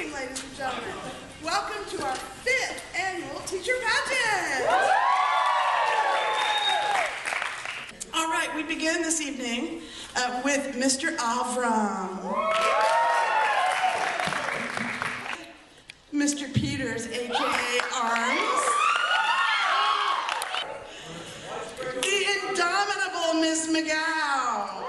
evening, ladies and gentlemen. Welcome to our 5th annual Teacher Pageant. All right, we begin this evening with Mr. Avram. Mr. Peters, a.k.a. Arms. The indomitable Miss McGow.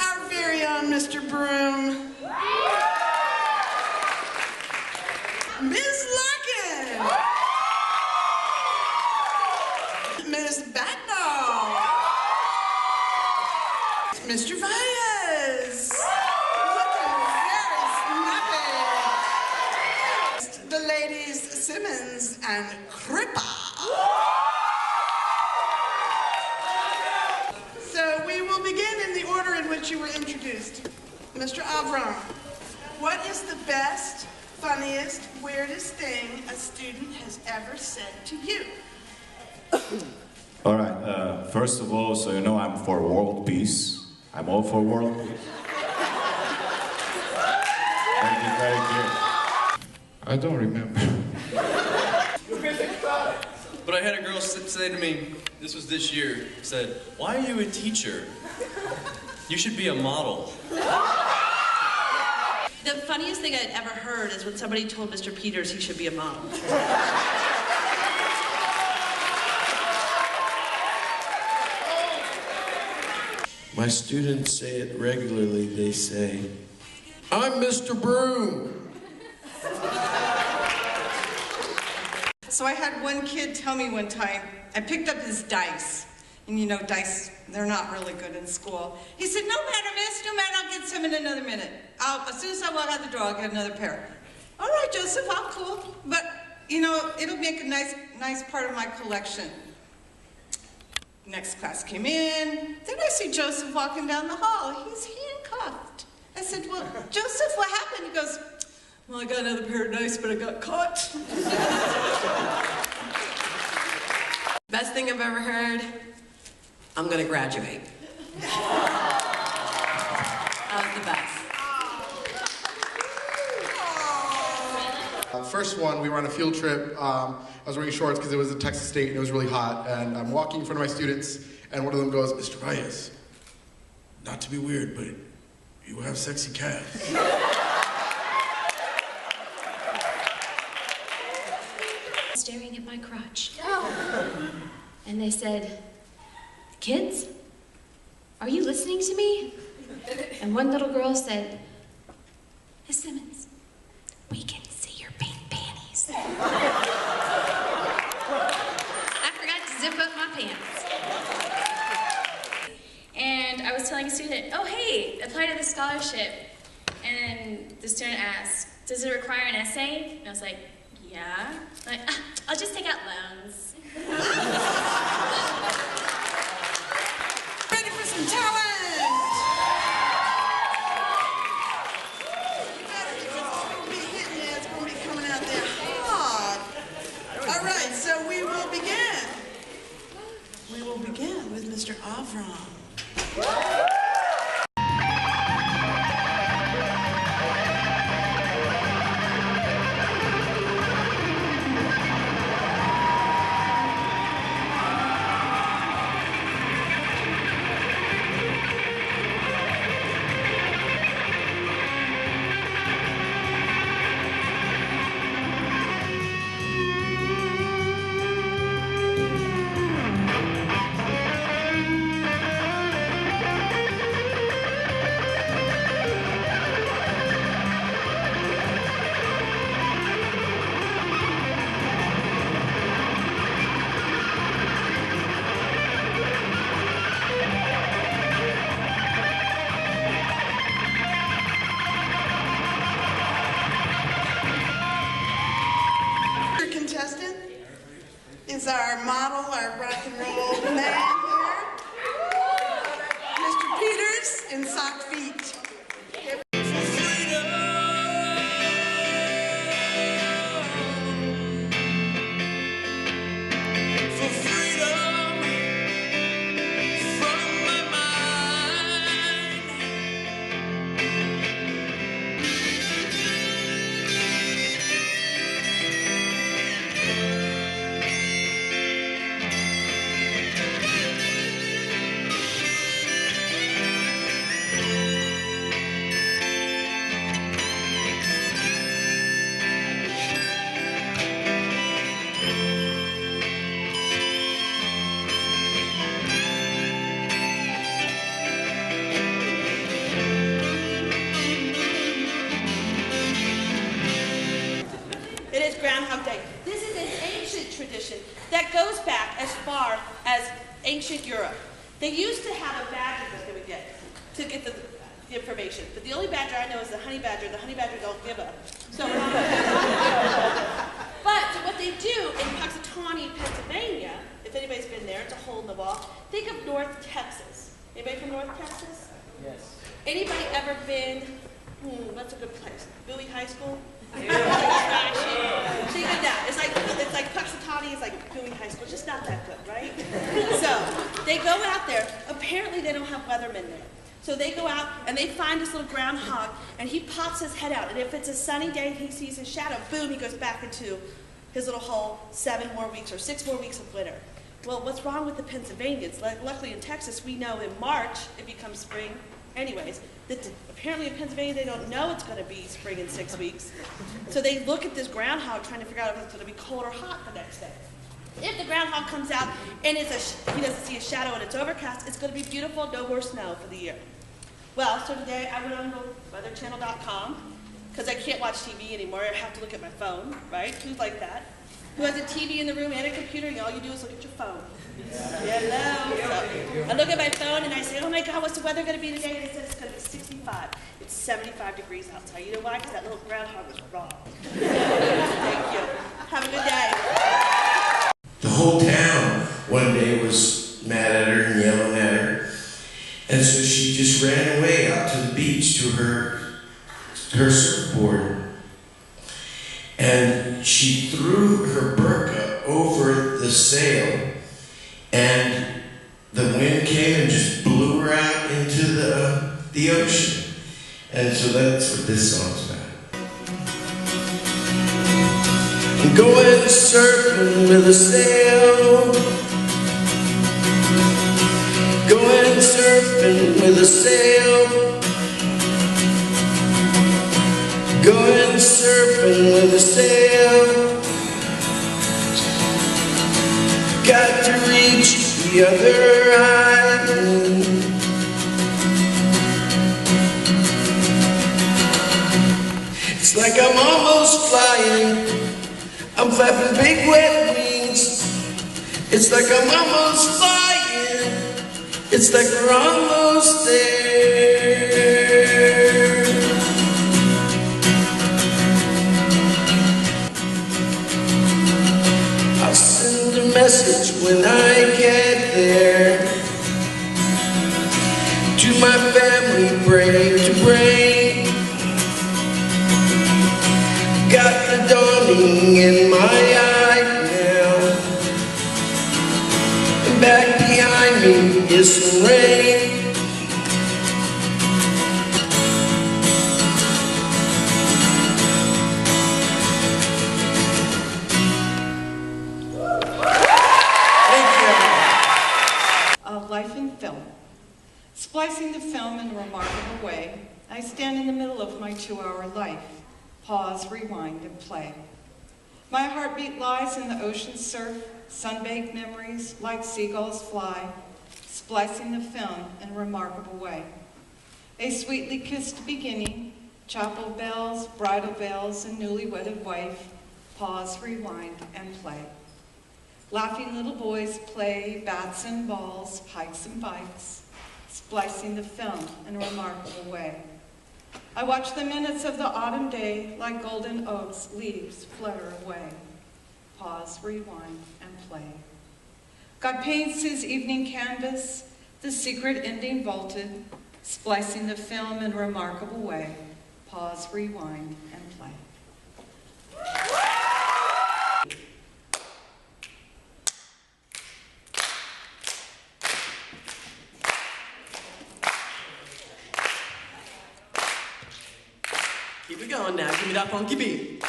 Our very own Mr. Broome. Ms. Larkin. Ms. Batnall. Mr. Valles. Looking very snappy. The ladies Simmons and Crippa. So we will begin in the order in which you were introduced. Mr. Avram, what is the best, funniest, weirdest thing a student has ever said to you? All right, first of all, so you know I'm for world peace. I'm all for world peace. Thank you, very clear. I don't remember. But I had a girl say to me, this was this year, said, "Why are you a teacher? You should be a model." The funniest thing I'd ever heard is when somebody told Mr. Peters he should be a model. My students say it regularly. They say, "I'm Mr. Broome." So I had one kid tell me one time, I picked up his dice. And you know, dice, they're not really good in school. He said, "No matter, miss, no matter, I'll get some in another minute. As soon as I walk out the door, I'll get another pair." "All right, Joseph, I'm cool. But, you know, it'll make a nice part of my collection." Next class came in. Then I see Joseph walking down the hall. He's handcuffed. I said, "Well, Joseph, what happened?" He goes, "Well, I got another pair of dice, but I got caught." Best thing I've ever heard, I'm gonna graduate. That was the best. First one, we were on a field trip. I was wearing shorts because it was in Texas State and it was really hot. And I'm walking in front of my students, and one of them goes, "Mr. Valles, not to be weird, but you have sexy calves." Staring at my crotch. And they said, "Kids, are you listening to me?" And one little girl said, "Miss Simmons, we can see your pink panties." I forgot to zip up my pants. And I was telling a student, "Oh, hey, apply to the scholarship." And the student asked, "Does it require an essay?" And I was like, "Yeah." Like, "I'll just take out loans." Ready for some talent? It's going to be hitting you. It's going to be coming out there hard. All right, so we will begin. We will begin with Mr. Avram. ancient Europe. They used to have a badger that they would get to get the information. But the only badger I know is the honey badger. The honey badger don't give up. So, but what they do in Punxsutawney, Pennsylvania, if anybody's been there, it's a hole in the wall. Think of North Texas. Anybody from North Texas? Yes. Anybody ever been, what's a good place? Bowie High School? Think of that. It's like Punxsutawney is like Bowie High School. It's just not that good, right? So they go out there. Apparently they don't have weathermen there. So they go out and they find this little groundhog and he pops his head out. And if it's a sunny day and he sees his shadow, boom, he goes back into his little hole 7 more weeks or 6 more weeks of winter. Well, what's wrong with the Pennsylvanians? Luckily in Texas, we know in March it becomes spring. Anyways, apparently in Pennsylvania they don't know it's going to be spring in 6 weeks. So they look at this groundhog trying to figure out if it's going to be cold or hot the next day. If the groundhog comes out and he doesn't see a shadow and it's overcast, it's going to be beautiful, no more snow for the year. Well, so today I went on weatherchannel.com because I can't watch TV anymore. I have to look at my phone, right? Who's like that? Who has a TV in the room and a computer and all you do is look at your phone? Hello. So I look at my phone and I say, oh my God, what's the weather going to be today? And it says it's going to be 65. It's 75 degrees outside. You know why? Because that little groundhog was wrong. Thank you. Have a good day. The whole town one day was mad at her and yelling at her. And so she just ran away out to the beach to her surfboard. And she threw her burqa over the sail, and the wind came and just blew her out into the ocean. And so that's what this song's about. I'm going surfing with a sail. Going surfing with a sail. Going surfing with a sail. Got to reach the other island. It's like I'm almost flying. I'm flapping big wet wings. It's like I'm almost flying. It's like we're almost there. I'll send a message when I get there to my family, brain to brain. Got the dawning in my eye now, and back behind me is some rain. Life in film. Splicing the film in a remarkable way, I stand in the middle of my 2-hour life. Pause, rewind, and play. My heartbeat lies in the ocean surf, sun-baked memories like seagulls fly, splicing the film in a remarkable way. A sweetly kissed beginning, chapel bells, bridal bells, and newly wedded wife. Pause, rewind, and play. Laughing little boys play bats and balls, hikes and bikes, splicing the film in a remarkable way. I watch the minutes of the autumn day like golden oaks, leaves flutter away. Pause, rewind, and play. God paints his evening canvas, the secret ending vaulted, splicing the film in a remarkable way. Pause, rewind, and play. Keep it going now. Give me that funky beat.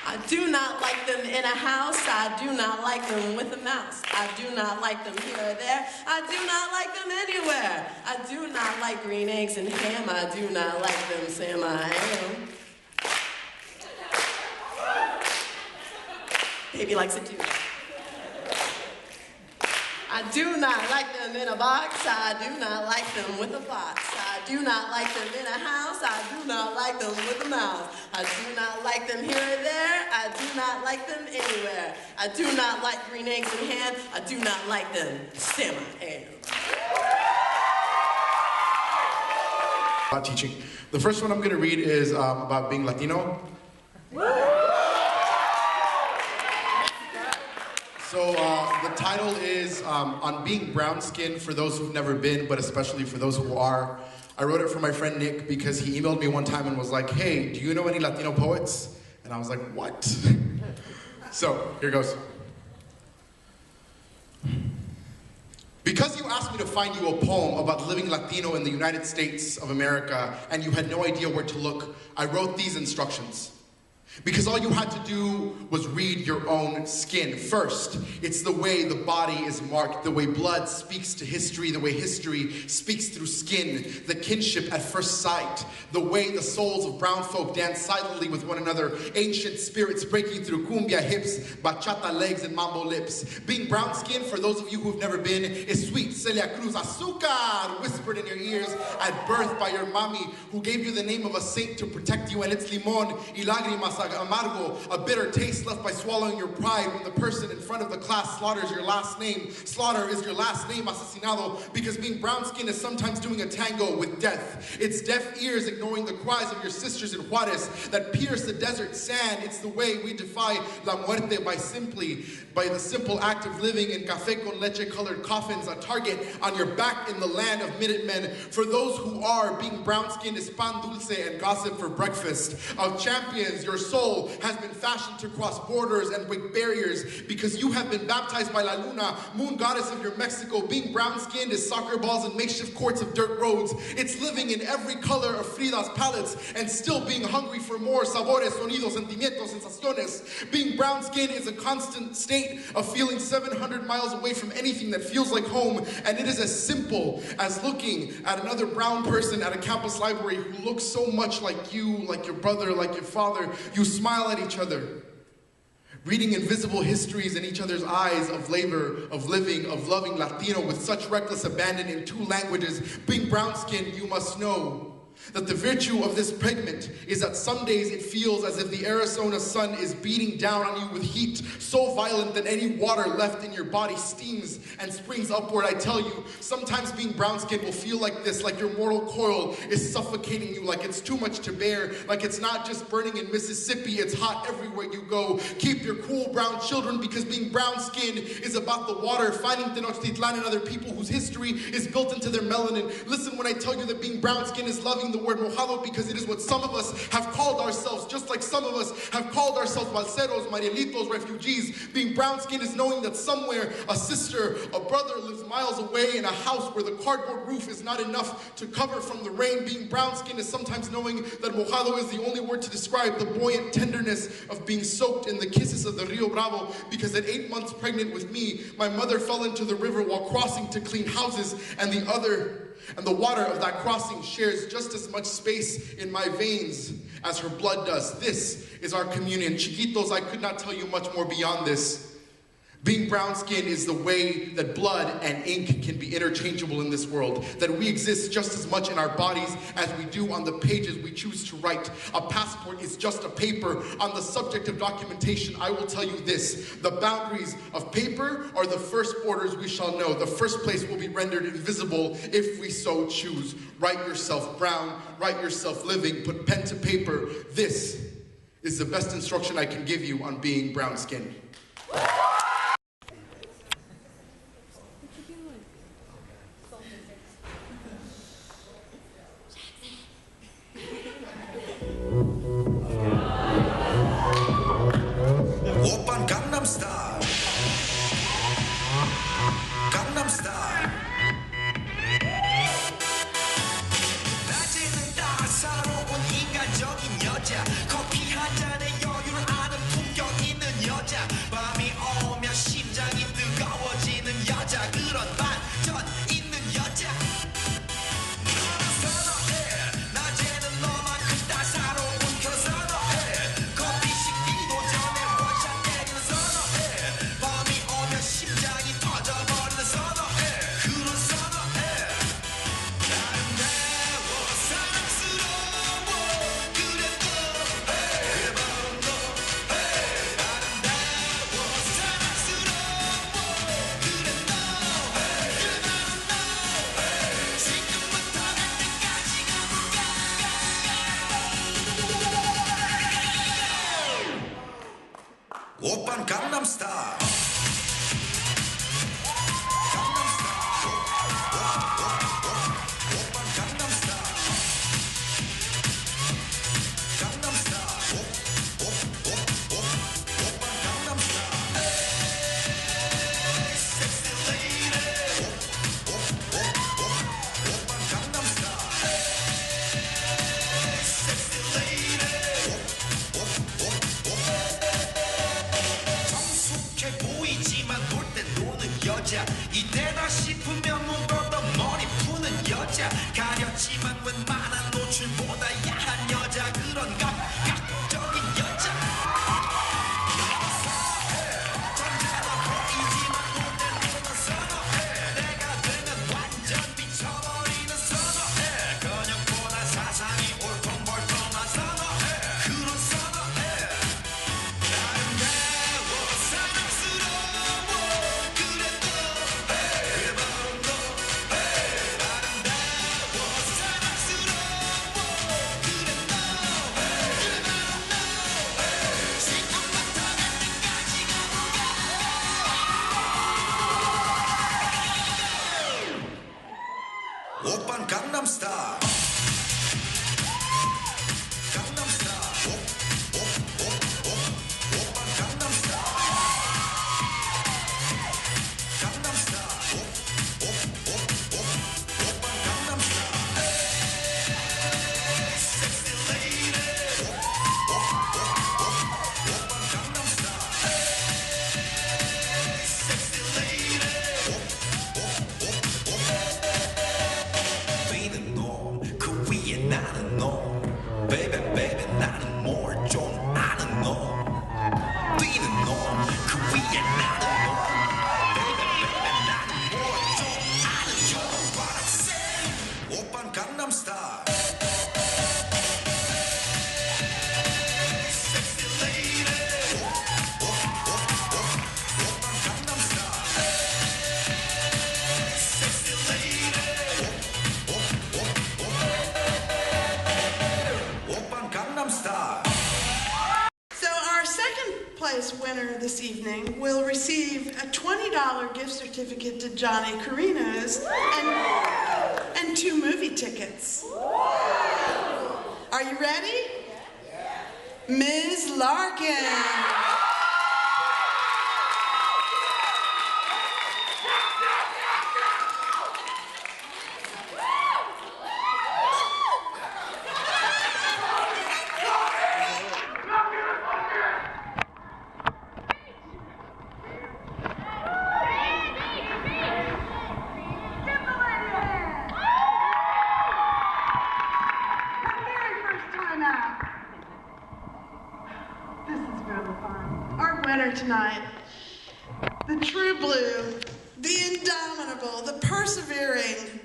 I do not like them in a house. I do not like them with a mouse. I do not like them here or there. I do not like them anywhere. I do not like green eggs and ham. I do not like them, Sam, I am. Baby likes it too. I do not like them in a box. I do not like them with a fox. I do not like them in a house. I do not like them with a mouse. I do not like them here or there. I do not like them anywhere. I do not like green eggs and ham. I do not like them. Sam I am. About teaching. The first one I'm going to read is about being Latino. So the title is on being brown-skinned for those who've never been, but especially for those who are. I wrote it for my friend Nick because he emailed me one time and was like, hey, do you know any Latino poets? And I was like, what? So here goes. Because you asked me to find you a poem about living Latino in the United States of America and you had no idea where to look, I wrote these instructions. Because all you had to do was read your own skin. First, it's the way the body is marked, the way blood speaks to history, the way history speaks through skin, the kinship at first sight, the way the souls of brown folk dance silently with one another, ancient spirits breaking through cumbia hips, bachata legs, and mambo lips. Being brown skinned, for those of you who've never been, is sweet. Celia Cruz, azúcar, whispered in your ears at birth by your mommy, who gave you the name of a saint to protect you, and it's limón y lágrimas amargo, a bitter taste left by swallowing your pride when the person in front of the class slaughters your last name. Slaughter is your last name, asesinado, because being brown-skinned is sometimes doing a tango with death. It's deaf ears ignoring the cries of your sisters in Juarez that pierce the desert sand. It's the way we defy la muerte by the simple act of living in café con leche colored coffins, a target on your back in the land of Minutemen. For those who are, being brown-skinned is pan dulce and gossip for breakfast. Of champions, your soul has been fashioned to cross borders and break barriers because you have been baptized by La Luna, moon goddess of your Mexico. Being brown-skinned is soccer balls and makeshift courts of dirt roads. It's living in every color of Frida's palettes and still being hungry for more sabores, sonidos, sentimientos, sensaciones. Being brown-skinned is a constant state of feeling 700 miles away from anything that feels like home, and it is as simple as looking at another brown person at a campus library who looks so much like you, like your brother, like your father. You smile at each other, reading invisible histories in each other's eyes of labor, of living, of loving Latino with such reckless abandon in two languages. Being brown-skinned, you must know that the virtue of this pigment is that some days it feels as if the Arizona sun is beating down on you with heat so violent that any water left in your body steams and springs upward. I tell you, sometimes being brown-skinned will feel like this, like your mortal coil is suffocating you, like it's too much to bear, like it's not just burning in Mississippi, it's hot everywhere you go. Keep your cool brown children, because being brown-skinned is about the water, finding Tenochtitlan and other people whose history is built into their melanin. Listen when I tell you that being brown-skinned is loving the word mojado, because it is what some of us have called ourselves, just like some of us have called ourselves balseros, marielitos, refugees. Being brown-skinned is knowing that somewhere a sister, a brother lives miles away in a house where the cardboard roof is not enough to cover from the rain. Being brown-skinned is sometimes knowing that mojado is the only word to describe the buoyant tenderness of being soaked in the kisses of the Rio Bravo, because at 8 months pregnant with me, my mother fell into the river while crossing to clean houses, and the water of that crossing shares just as much space in my veins as her blood does. This is our communion. Chiquitos, I could not tell you much more beyond this. Being brown-skinned is the way that blood and ink can be interchangeable in this world, that we exist just as much in our bodies as we do on the pages we choose to write. A passport is just a paper. On the subject of documentation, I will tell you this: the boundaries of paper are the first borders we shall know. The first place will be rendered invisible if we so choose. Write yourself brown, write yourself living, put pen to paper. This is the best instruction I can give you on being brown-skinned. Oppan Gundam Style. Gundam Style. 낮에는 따사로운 인간적인 여자, 커피 한 잔에 여유를 아는 품격 있는 여자, 밤이 오빤 강남스타일 이때다 싶으면 묶었던 머리 푸는 여자 가렸지만 웬만한 노출보다 야한 여자 그런 감각적인 여자 전자도 보이지만 못된 너는 선호해 내가 되면 완전 미쳐버리는 선호해 근육보다 사상이 올통벌통한 선호해 그런 선호해 아름다워 사랑스러워 그래도 오빤 강남스타일 강남스타일 오빤 강남스타일 강남스타일 오빤 강남스타일 섹시 레이디 오빤 강남스타일 섹시 레이디 뛰는 놈그 위에 나는 놈 Baby baby 나는 뭘 좀 아는 놈 뛰는 놈그 위에 나는 놈 Baby baby 나는 뭘 좀 아는 놈 What I'm saying 오빤 강남스타일 섹시 레이디 오빤 강남스타일 섹시 레이디 오빤 강남스타일 So our second place winner this evening will receive a $20 gift certificate to Johnny Carino's and 2 movie tickets. Are you ready? Ms. Larkin. This is really fun. Our winner tonight, the true blue, the indomitable, the persevering,